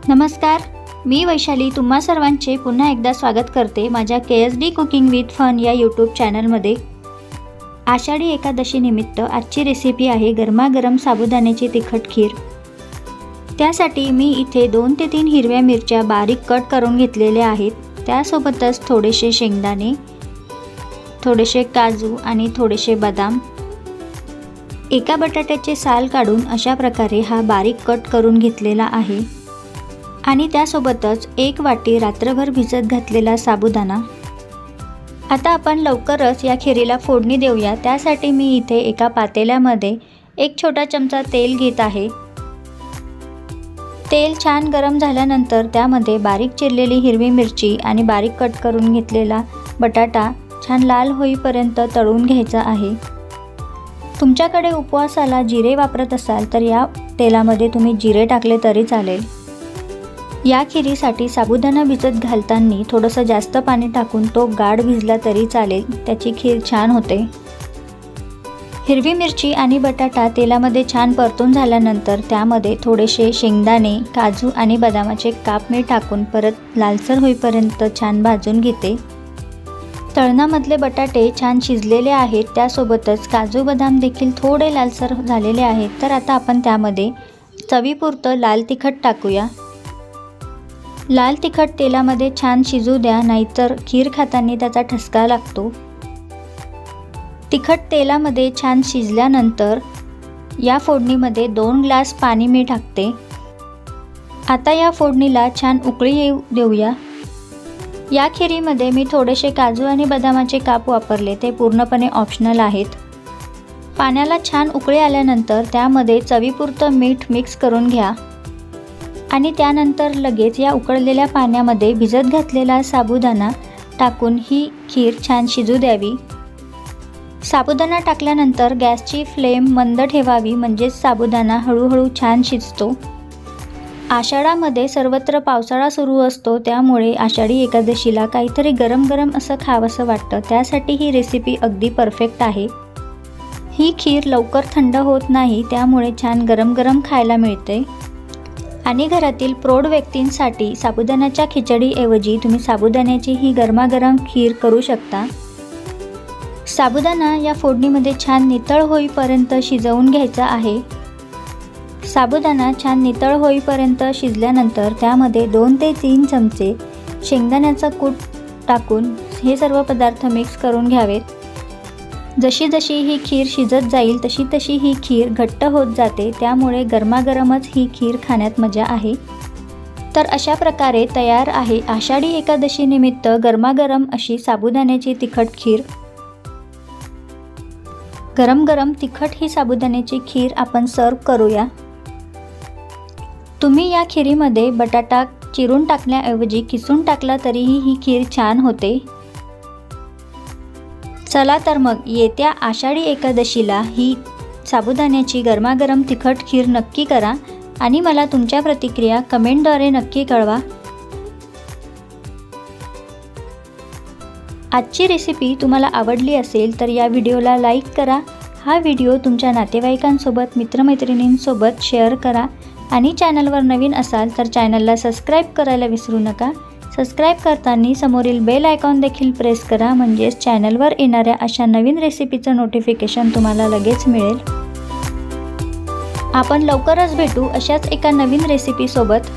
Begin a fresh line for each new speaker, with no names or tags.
नमस्कार, मी वैशाली तुम्हा सर्वांचे पुन्हा एकदा स्वागत करते माझ्या KSD कुकिंग विथ फन या यूट्यूब चॅनलमध्ये। आषाढी एकादशी निमित्त आजची रेसिपी आहे गरमागरम साबुदाण्याची तिखट खीर। त्यासाठी मी इथे 2 ते 3 हिरव्या मिरच्या बारीक कट करून घेतलेल्या आहेत। त्यासोबतच थोडेसे शेंगदाणे, थोडेसे काजू आणि थोडेसे बदाम। एका बटाट्याचे साल काढून अशा प्रकारे हा बारीक कट करून घेतलेला आहे आणि त्यासोबतच 1 वाटी रात्रभर भिजत घातलेला साबुदाणा। आता आपण लवकरच या खिरीला फोडणी देऊया। त्यासाठी मी इथे एका पातेल्यामध्ये 1 छोटा चमचा तेल घेत आहे। तेल छान गरम झाल्यानंतर त्यामध्ये बारीक चिरलेली हिरवी मिरची आणि बारीक कट करून घेतलेला बटाटा छान लाल होईपर्यंत तळून घ्यायचा आहे। तुमच्याकडे उपवासाला जिरे वापरत असाल तर या तेलामध्ये तुम्ही जिरे टाकले तरी चालेल। या खिरीसाठी साबुदाणा भिजत घालताना थोडंसं जास्त पाणी टाकून तो गाढ भिजला तरी चालेल, त्याची खीर छान होते। हिरवी मिरची आणि बटाटा तेलामध्ये छान परतून झाल्यानंतर त्यामध्ये थोडेसे शेंगदाणे, काजू आणि बदामाचे काप मी टाकून परत लालसर होईपर्यंत छान भाजून घेते। तळणामधले बटाटे छान शिजलेले आहेत, त्यासोबतच काजू बदाम देखील थोडे लालसर झालेले आहेत। तर आता आपण त्यामध्ये चवीपुरतं लाल तिखट टाकूया। लाल तिखट तेलामध्ये छान शिजू द्या, नाहीतर खीर खाताना त्याचा ठसका लागतो। तिखट तेलामध्ये छान शिजल्यानंतर या फोडणीमध्ये 2 ग्लास पाणी मी टाकते। आता या फोडणीला छान उकळी येऊ देऊया। या खिरीमध्ये मी थोडेसे काजू आणि बदामाचे काप वापरले, ते पूर्णपणे ऑप्शनल आहेत। पाण्याला छान उकळी आल्यानंतर त्यामध्ये चवीपुरतं मीठ मिक्स करून घ्या आणि त्यानंतर लगेच या उकळलेल्या पाण्यामध्ये भिजत घातलेला साबुदाणा टाकून ही खीर छान शिजू द्यावी। साबुदाणा टाकल्यानंतर गॅसची फ्लेम मंद ठेवावी, म्हणजे साबुदाणा हळूहळू छान शिजतो। आषाढामध्ये सर्वत्र पावसाळा सुरू असतो, त्यामुळे आषाढी एकादशीला काहीतरी गरम गरम असं खावंसं वाटतं। त्यासाठी ही रेसिपी अगदी परफेक्ट आहे। ही खीर लवकर थंड होत नाही, त्यामुळे छान गरम गरम खायला मिळते। आणि घरातील प्रौढ व्यक्तींसाठी साबुदाण्याच्या खिचडीऐवजी तुम्ही साबुदाण्याची ही गरमागरम खीर करू शकता। साबुदाणा या फोडणीमध्ये छान नितळ होईपर्यंत शिजवून घ्यायचा आहे। साबुदाणा छान नितळ होईपर्यंत शिजल्यानंतर त्यामध्ये 2 ते 3 चमचे शेंगदाण्याचा कूट टाकून हे सर्व पदार्थ मिक्स करून घ्यावेत। जशी जशी ही खीर शिजत जाईल तशी तशी ही खीर घट्ट होत जाते, त्यामुळे गरमागरमच ही खीर खाण्यात मजा आहे। तर अशा प्रकारे तयार आहे आषाढी एकादशी निमित्त गरमागरम अशी साबुदाण्याची तिखट खीर। गरम गरम तिखट ही साबुदाण्याची खीर आपण सर्व करूया। तुम्ही या खिरीमध्ये बटाटा चिरून टाकण्याऐवजी किसून टाकला तरीही ही खीर छान होते। चला तर मग येत्या आषाढी एकादशीला ही साबुदाण्याची गरमागरम तिखट खीर नक्की करा आणि मला तुमच्या प्रतिक्रिया कमेंटद्वारे नक्की कळवा। आजची रेसिपी तुम्हाला आवडली असेल तर या व्हिडिओला लाईक करा। हा व्हिडिओ तुमच्या नातेवाईकांसोबत, मित्रमैत्रिणींसोबत शेअर करा आणि चॅनलवर नवीन असाल तर चॅनलला सबस्क्राईब करायला विसरू नका। सबस्क्राईब करताना समोरील बेल आयकॉन देखील प्रेस करा, म्हणजेच चॅनलवर येणाऱ्या अशा नवीन रेसिपीचं नोटिफिकेशन तुम्हाला लगेच मिळेल। आपण लवकरच भेटू अशाच एका नवीन रेसिपीसोबत।